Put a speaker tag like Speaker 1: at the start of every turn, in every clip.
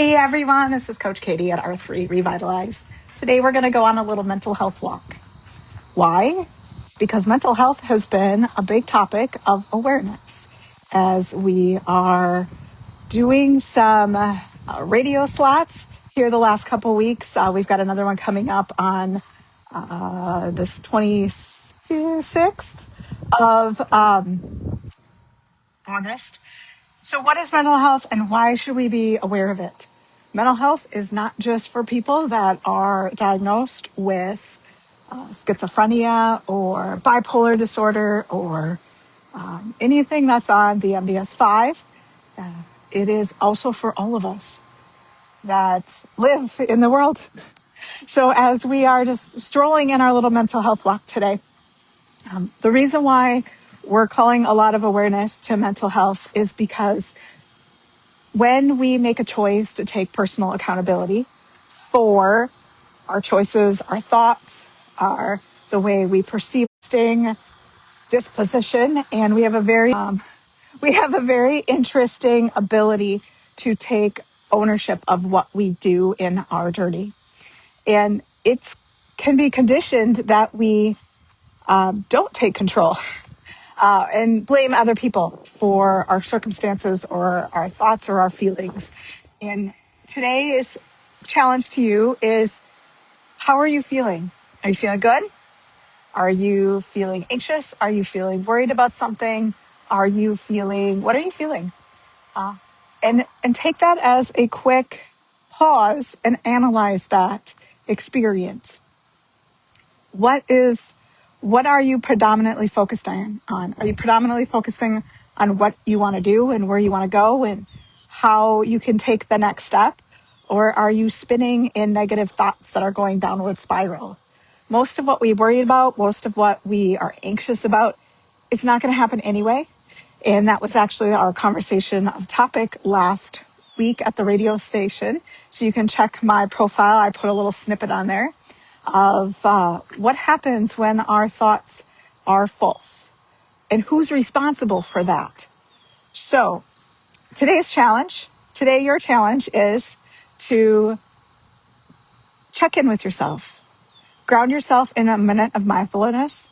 Speaker 1: Hey everyone, this is Coach Katie at R3 Revitalize. Today we're going to go on a little mental health walk. Why? Because mental health has been a big topic of awareness as we are doing some radio slots here the last couple weeks. We've got another one coming up on this 26th of August. So what is mental health and why should we be aware of it? Mental health is not just for people that are diagnosed with schizophrenia or bipolar disorder or anything that's on the MDS-5. It is also for all of us that live in the world. So as we are just strolling in our little mental health walk today, the reason why we're calling a lot of awareness to mental health is because when we make a choice to take personal accountability for our choices, our thoughts, the way we perceive disposition, and we have a very interesting ability to take ownership of what we do in our journey, and it can be conditioned that we don't take control and blame other people for our circumstances or our thoughts or our feelings. And today's challenge to you is, how are you feeling? Are you feeling good? Are you feeling anxious? Are you feeling worried about something? What are you feeling? And take that as a quick pause and analyze that experience. What are you predominantly focused on? Are you predominantly focusing on what you want to do and where you want to go and how you can take the next step? Or are you spinning in negative thoughts that are going downward spiral? Most of what we worry about, most of what we are anxious about, it's not going to happen anyway. And that was actually our conversation of topic last week at the radio station. So you can check my profile. I put a little snippet on there of what happens when our thoughts are false and who's responsible for that. So today your challenge is to check in with yourself, ground yourself in a minute of mindfulness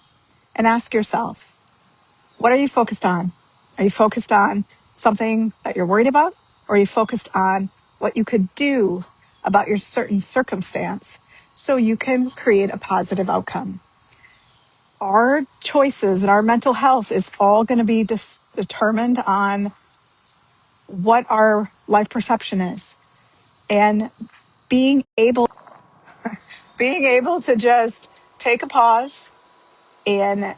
Speaker 1: and ask yourself, what are you focused on? Are you focused on something that you're worried about? Or are you focused on what you could do about your certain circumstance so you can create a positive outcome? Our choices and our mental health is all going to be determined on what our life perception is. And being able to just take a pause and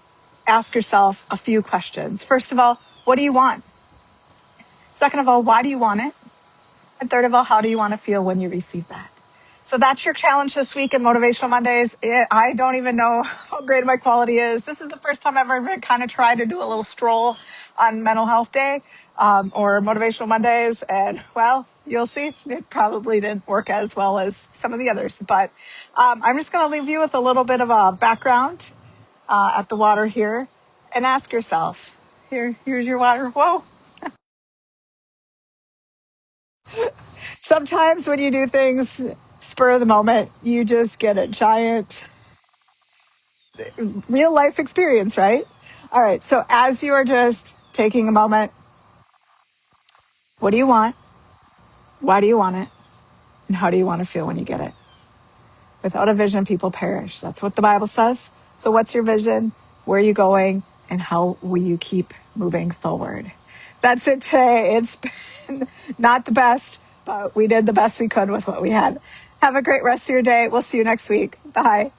Speaker 1: ask yourself a few questions. First of all, what do you want? Second of all, why do you want it? And third of all, how do you want to feel when you receive that? So that's your challenge this week in Motivational Mondays. I don't even know how great my quality is. This is the first time I've ever kind of tried to do a little stroll on Mental Health Day or Motivational Mondays. And, well, you'll see, it probably didn't work as well as some of the others. But I'm just going to leave you with a little bit of a background at the water here and ask yourself, here's your water. Whoa. Sometimes when you do things spur of the moment, you just get a giant real life experience, right? All right. So as you are just taking a moment, what do you want? Why do you want it? And how do you want to feel when you get it? Without a vision, people perish. That's what the Bible says. So what's your vision? Where are you going? And how will you keep moving forward? That's it today. It's been not the best, but we did the best we could with what we had. Have a great rest of your day. We'll see you next week. Bye.